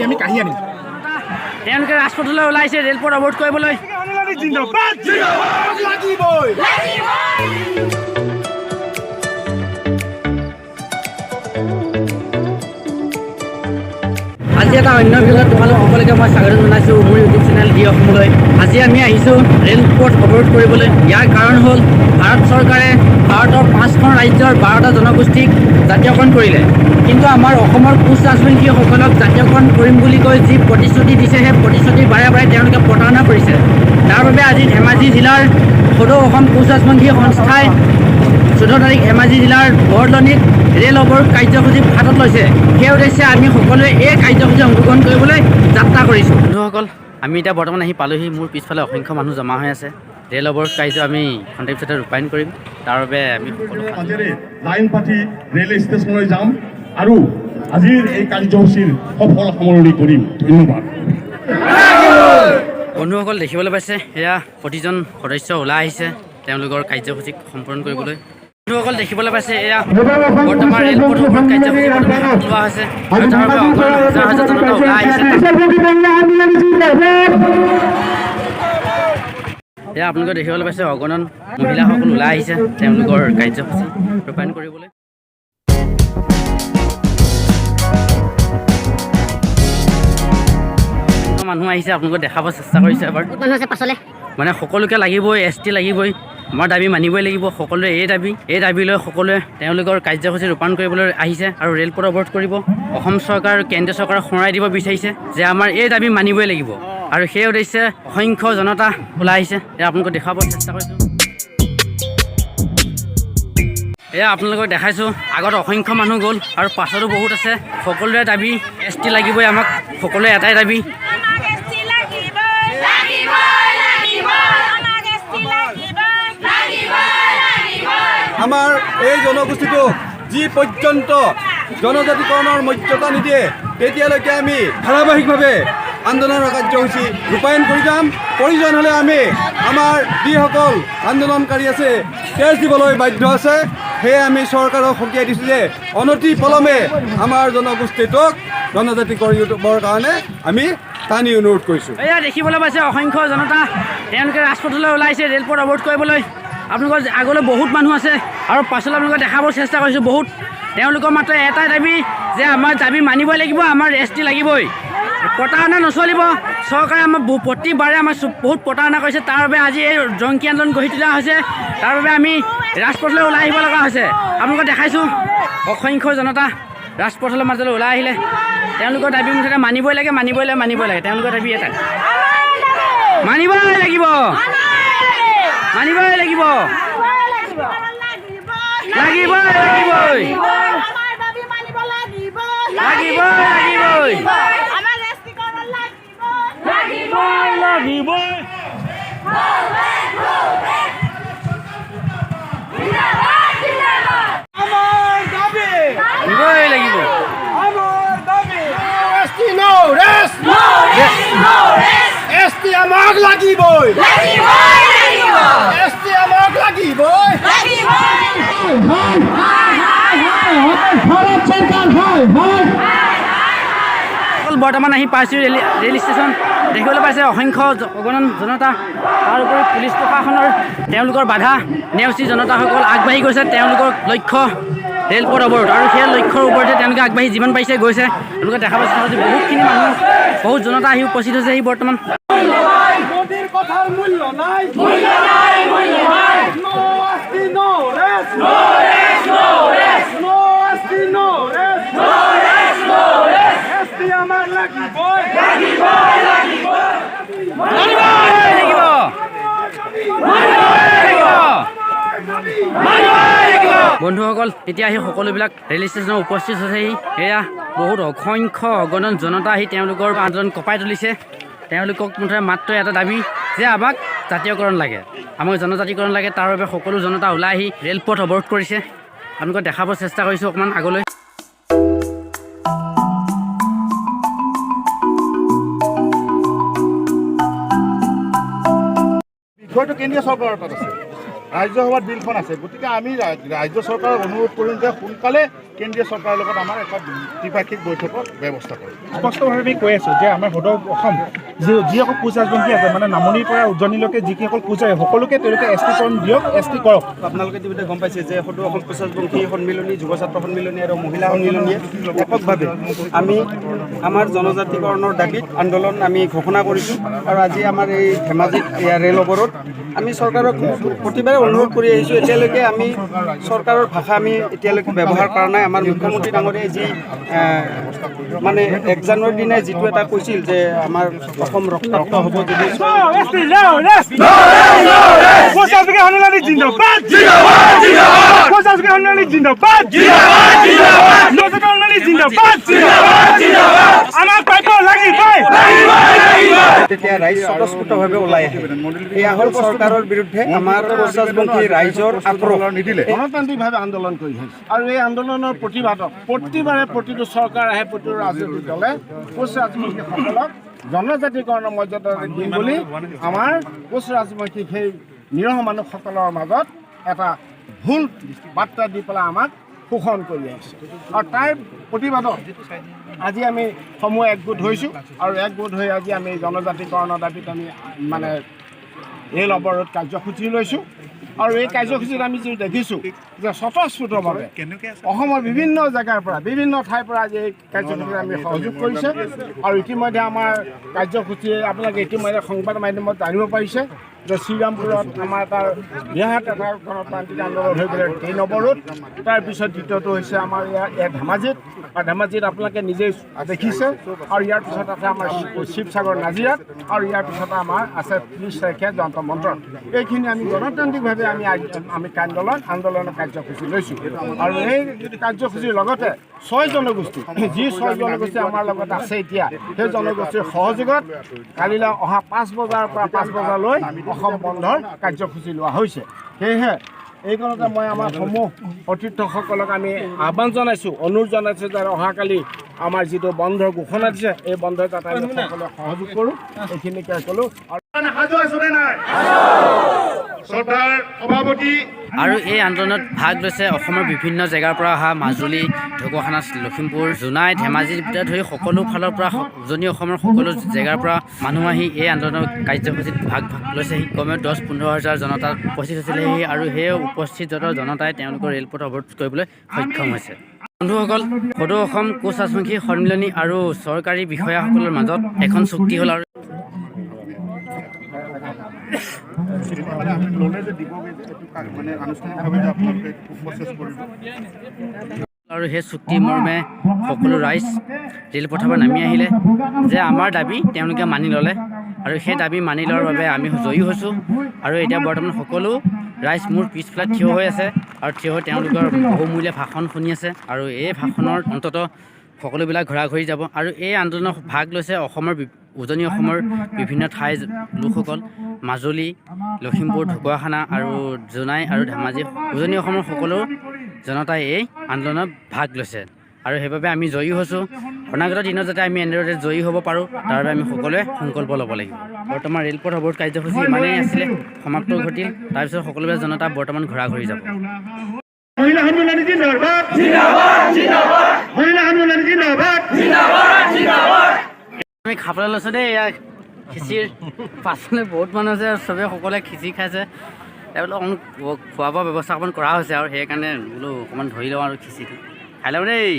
আমি কাঢ়ি আনিম তেওঁলোকে ৰাজপথলৈ ওলাইছে ৰেলপথ অৱৰোধ কৰিবলৈ আজি এটা অন্য ভিডিঅ'ত তোমালোক সকলোকে মই স্বাগতম জনাইছোঁ মোৰ ইউটিউব চেনেল DeeAxom22লৈ আজি আমি আহিছোঁ ৰেলপথ অৱৰোধ কৰিবলৈ ইয়াৰ কাৰণ হ'ল ভাৰত চৰকাৰে ভাৰতৰ 5খন ৰাজ্যৰ 12টা জনগোষ্ঠীক জাতীয়কৰণ কৰিলে কিন্তু আমাৰ অসমৰ কোচ ৰাজবংশীসকলক জাতীয়কৰণ কৰিম বুলি কৈ যি প্ৰতিশ্ৰুতি দিছে সেই প্ৰতিশ্ৰুতি বাৰে বাৰে তেওঁলোকে প্ৰতাৰণা কৰিছে তাৰ বাবে আজি ধেমাজি জিলাৰ সদৌ অসম কোচ ৰাজবংশী সংস্থাই 14 তাৰিখ ধেমাজি জিলাৰ বৰদলনিত ৰেল অৱৰোধ কাৰ্যসূচী হাতত লৈছে সেই উদ্দেশ্যে আমি সকলোৱে এই কাৰ্যসূচী অংশগ্ৰহণ কৰিবলৈ যাত্ৰা কৰিছোঁ বন্ধুসকল আমি এতিয়া বৰ্তমান আহি পালোহি মোৰ পিছফালে অসংখ্য মানুহ জমা হৈ আছে ৰেল অৱৰোধ কাৰ্য আমি খন্তেক পিছতে ৰূপায়ণ কৰিম তাৰ বাবে আমি লাইন পাতি ৰেল ষ্টেচনলৈ যাম আৰু আজিৰ এই কাৰ্যসূচীৰ সফল সামৰণি কৰিম ধন্যবাদ বন্ধুসকল দেখিবলৈ পাইছে এয়া প্ৰতিজন সদস্য ওলাই আহিছে তেওঁলোকৰ কাৰ্যসূচীক সম্পূৰ্ণ কৰিবলৈ বন্ধুসকল দেখিবলৈ পাইছে এয়া বৰ্তমান ৰেলপথ অৱৰোধ কাৰ্যসূচী লোৱা হৈছে আৰু তাৰ বাবে হাজাৰ হাজাৰ জনতা ওলাই আহিছে এয়া আপোনালোকে দেখিবলৈ পাইছে অগণন মহিলাসকল ওলাই আহিছে তেওঁলোকৰ কাৰ্যসূচী ৰূপায়ণ কৰিবলৈ মানুহ আহিছে আপোনালোকে দেখাব চেষ্টা কৰিছে এবাৰ মানে সকলোকে লাগিবই ST লাগিবই আমাৰ দাবী মানিবই লাগিব সকলোৱে এই দাবী লৈ সকলোৱে তেওঁলোকৰ কাৰ্যসূচী ৰূপায়ণ কৰিবলৈ আহিছে আৰু ৰেলপথ অৱৰোধ কৰিব অসম চৰকাৰ আৰু কেন্দ্ৰীয় চৰকাৰক সোঁৱৰাই দিব বিচাৰিছে যে আমাৰ এই দাবী মানিবই লাগিব আৰু সেই উদ্দেশ্যে অসংখ্য জনতা ওলাই আহিছে এয়া আপোনালোকক দেখাব চেষ্টা কৰিছোঁ এয়া আপোনালোকক দেখাইছোঁ আগত অসংখ্য মানুহ গ'ল আৰু পাছতো বহুত আছে সকলোৰে দাবী ST লাগিবই আমাক সকলোৱে এটাই দাবী আমাৰ এই জনগোষ্ঠীটোক যি পৰ্যন্ত জনজাতিকৰণৰ মৰ্যাদা নিদিয়ে তেতিয়ালৈকে আমি ধাৰাবাহিকভাৱে আন্দোলনৰ কাৰ্যসূচী ৰূপায়ণ কৰি যাম প্ৰয়োজন হ'লে আমি আমাৰ যিসকল আন্দোলনকাৰী আছে তেজ দিবলৈ বাধ্য আছে সেয়ে আমি চৰকাৰক সকীয়াই দিছোঁ যে অনতি পলমে আমাৰ জনগোষ্ঠীটোক জনজাতি কৰিবৰ কাৰণে আমি টানি অনুৰোধ কৰিছোঁ এয়া দেখিবলৈ পাইছে অসংখ্য জনতা তেওঁলোকে ৰাজপথলৈ ওলাইছে ৰেলপথ অৱৰোধ কৰিবলৈ আপোনালোকৰ আগলৈ বহুত মানুহ আছে আৰু পাছলৈ আপোনালোকে দেখাবৰ চেষ্টা কৰিছোঁ বহুত তেওঁলোকৰ মাত্ৰ এটাই দাবী যে আমাৰ দাবী মানিবই লাগিব আমাৰ ST লাগিবই প্ৰতাৰণা নচলিব চৰকাৰে আমাৰ প্ৰতিবাৰে আমাৰ বহুত প্ৰতাৰণা কৰিছে তাৰ বাবে আজি এই জংকী আন্দোলন গঢ়ি তোলা হৈছে তাৰ বাবে আমি ৰাজপথলৈ ওলাই আহিব লগা হৈছে আপোনালোকে দেখাইছোঁ অসংখ্য জনতা ৰাজপথলৈ মাজলৈ ওলাই আহিলে তেওঁলোকৰ দাবী মুঠতে মানিবই লাগে তেওঁলোকৰ দাবী এটা মানিবই লাগিব বৰ্তমান আহি পাইছোঁ ৰেল ষ্টেচন দেখিবলৈ পাইছে অসংখ্য অগণন জনতা তাৰ উপৰি পুলিচ প্ৰশাসনৰ তেওঁলোকৰ বাধা নেওচি জনতাসকল আগবাঢ়ি গৈছে তেওঁলোকৰ লক্ষ্য ৰেলপথ অৱৰোধ আৰু সেই লক্ষ্যৰ ওপৰতে তেওঁলোকে আগবাঢ়ি যিমান পাৰিছে গৈছে তেওঁলোকে দেখা পাইছে যে বহুতখিনি মানুহ বহুত জনতা আহি উপস্থিত হৈছে আহি বৰ্তমান বন্ধুসকল এতিয়া আহি সকলোবিলাক ৰেল ষ্টেচনত উপস্থিত হৈছেহি এয়া বহুত অসংখ্য অগণন জনতা আহি তেওঁলোকৰ আন্দোলন কঁপাই তুলিছে তেওঁলোকক মুঠতে মাত্ৰ এটা দাবী যে আমাক জাতীয়কৰণ লাগে আমাক জনজাতিকৰণ লাগে তাৰ বাবে সকলো জনতা ওলাই আহি ৰেলপথ অৱৰোধ কৰিছে আপোনালোকক দেখাব চেষ্টা কৰিছোঁ অকণমান আগলৈ বিষয়টো কেন্দ্ৰীয় চৰকাৰৰ তাত আছে ৰাজ্যসভাত বিলখন আছে। গতিকে আমি ৰাজ্য চৰকাৰক অনুৰোধ কৰিম যে সোনকালে কেন্দ্ৰীয় চৰকাৰৰ লগত আমাৰ এটা দ্বিপাক্ষিক বৈঠকৰ ব্যৱস্থা কৰে। স্পষ্টভাৱে আমি কৈ আছোঁ যে আমাৰ সদৌ অসম যিসকল কোচ ৰাজবংশী আছে মানে নামনিৰ পৰা উজনিলৈকে যিসকল কোচ আছে সকলোকে তেওঁলোকে এছটিকৰণ দিয়ক, এছটি কৰক। আপোনালোকে ইতিমধ্যে গম পাইছে যে সদৌ অসম কোচ ৰাজবংশী সন্মিলনী, যুৱ ছাত্ৰ সন্মিলনী আৰু মহিলা সন্মিলনীয়ে এককভাৱে আমি আমাৰ জনজাতিকৰণৰ দাবীত আন্দোলন আমি ঘোষণা কৰিছোঁ। আৰু আজি আমাৰ এই ধেমাজিত ৰেল অৱৰোধ আমি চৰকাৰক প্ৰতিবাৰে অনুৰোধ কৰি আহিছোঁ। এতিয়ালৈকে আমি চৰকাৰৰ ভাষা আমি এতিয়ালৈকে ব্যৱহাৰ কৰা নাই। আমাৰ মুখ্যমন্ত্ৰী ডাঙৰীয়াই যি মানে 1 জানুৱাৰীৰ দিনাই যিটো এটা কৈছিল যে আমাৰ অসম ৰক্তাক্ত হ'ব যদি তেতিয়া ৰাইজ স্বতঃস্ফূৰ্তভাৱে ওলাই আহে। এই আহল চৰকাৰৰ বিৰুদ্ধে আমাৰ কোচ ৰাজবংশী ৰাইজৰ আক্ৰোশ নিদিলে গণতান্ত্ৰিকভাৱে আন্দোলন কৰি আহিছে। আৰু এই আন্দোলনৰ প্ৰতিবাদত প্ৰতিবাৰে প্ৰতিটো চৰকাৰ আহে, প্ৰতিটো ৰাজনৈতিক দলে কোচ ৰাজবংশীসকলক জনজাতিকৰণৰ মৰ্যাদা দিম বুলি আমাৰ কোচ ৰাজবংশী সেই নিৰহ মানুহসকলৰ মাজত এটা ভুল বাৰ্তা দি পেলাই আমাক শোষণ কৰি আহিছে। আৰু তাৰ প্ৰতিবাদত আজি আমি সমূহ একগোট হৈছোঁ। আৰু একগোট হৈ আজি আমি জনজাতিকৰণৰ দাবীত আমি মানে ৰেল অৱৰোধ কাৰ্যসূচী লৈছোঁ। আৰু এই কাৰ্যসূচীত আমি যি দেখিছোঁ যে স্বতঃস্ফূৰ্তভাৱে অসমৰ বিভিন্ন জেগাৰ পৰা বিভিন্ন ঠাইৰ পৰা আজি এই কাৰ্যসূচীত আমি সহযোগ কৰিছে। আৰু ইতিমধ্যে আমাৰ কাৰ্যসূচী আপোনালোকে ইতিমধ্যে সংবাদ মাধ্যমত জানিব পাৰিছে যে শ্ৰীৰামপুৰত আমাৰ এটা বৃহৎ এটা গণতান্ত্ৰিক আন্দোলন হৈ গ'লে ট্ৰেইন অৱৰোধ। তাৰপিছত দ্বিতীয়টো হৈছে আমাৰ ইয়াত ধেমাজিত, আৰু ধেমাজিত আপোনালোকে নিজেই দেখিছে। আৰু ইয়াৰ পিছত আছে আমাৰ শিৱসাগৰ নাজিৰাত, আৰু ইয়াৰ পিছত আমাৰ আছে 30 তাৰিখে যন্ত্ৰ মন্ত্ৰ। এইখিনি আমি গণতান্ত্ৰিকভাৱে আমি আন্দোলনৰ কাৰ্যসূচী লৈছোঁ। আৰু এই কাৰ্যসূচীৰ লগতে 6 জনগোষ্ঠী, যি 6 জনগোষ্ঠী আমাৰ লগত আছে এতিয়া, সেই জনগোষ্ঠীৰ সহযোগত কালিলৈ অহা 5 বজাৰ পৰা 5 বজালৈ অসম বন্ধৰ কাৰ্যসূচী লোৱা হৈছে। সেয়েহে এইখনতে মই আমাৰ সমূহ সতীৰ্থসকলক আমি আহ্বান জনাইছোঁ, অনুৰোধ জনাইছোঁ যে অহাকালি আমাৰ যিটো বন্ধৰ ঘোষণা দিছে এই বন্ধৰ যাতে আমি সকলোৱে সহযোগ কৰোঁ। এইখিনিকে ক'লোঁ। আৰু এই আন্দোলনত ভাগ লৈছে অসমৰ বিভিন্ন জেগাৰ পৰা অহা মাজুলী, ঢকুৱাখানা, লখিমপুৰ, জোনাই, ধেমাজিৰ ধৰি সকলো ফালৰ পৰা উজনি অসমৰ সকলো জেগাৰ পৰা মানুহ আহি এই আন্দোলনৰ কাৰ্যসূচীত ভাগ লৈছেহি। কমেও 10-15 হাজাৰ জনতা উপস্থিত হৈছিলেহি। আৰু সেই উপস্থিত জনতাই তেওঁলোকৰ ৰেলপথ অৱৰোধ কৰিবলৈ সক্ষম হৈছে। বন্ধুসকল, সদৌ অসম কোচ ৰাজবংশী সন্মিলনী আৰু চৰকাৰী বিষয়াসকলৰ মাজত এখন চুক্তি হ'ল। আৰু সেই চুক্তি মৰ্মে সকলো ৰাইজ ৰেলপথৰ পৰা নামি আহিলে যে আমাৰ দাবী তেওঁলোকে মানি ল'লে। আৰু সেই দাবী মানি লোৱাৰ বাবে আমি জয়ী হৈছোঁ। আৰু এতিয়া বৰ্তমান সকলো ৰাইজ মোৰ পিছফালে থিয় হৈ আছে আৰু থিয় হৈ তেওঁলোকৰ বহুমূলীয়া ভাষণ শুনি আছে। আৰু এই ভাষণৰ অন্ততঃ সকলোবিলাক ঘূৰি যাব। আৰু এই আন্দোলনত ভাগ লৈছে অসমৰ উজনি অসমৰ বিভিন্ন ঠাইৰ লোকসকল, মাজুলী, লখিমপুৰ, ঢকুৱাখানা আৰু জোনাই আৰু ধেমাজি, উজনি অসমৰ সকলো জনতাই এই আন্দোলনত ভাগ লৈছে। আৰু সেইবাবে আমি জয়ী হৈছোঁ। অনাগত দিনত যাতে আমি এনেদৰে জয়ী হ'ব পাৰোঁ তাৰ বাবে আমি সকলোৱে সংকল্প ল'ব লাগিব। বৰ্তমান ৰেলপথ অৱৰোধ কাৰ্যসূচী ইমানেই আছিলে, সমাপ্ত ঘটিল। তাৰপিছত সকলোবিলাক জনতা বৰ্তমান ঘূৰি যাব। আমি খাবলৈ লৈছোঁ দেই। ইয়াৰ খিচিৰ পাছলৈ বহুত মানুহ আছে, চবেই সকলোৱে খিচিৰি খাইছে। এইবিলাক অকণমান খোৱা বোৱা ব্যৱস্থা অকণমান কৰা হৈছে আৰু সেইকাৰণে বোলো অকণমান ধৰি লওঁ আৰু খিচিৰিটো খাই লওঁ দেই।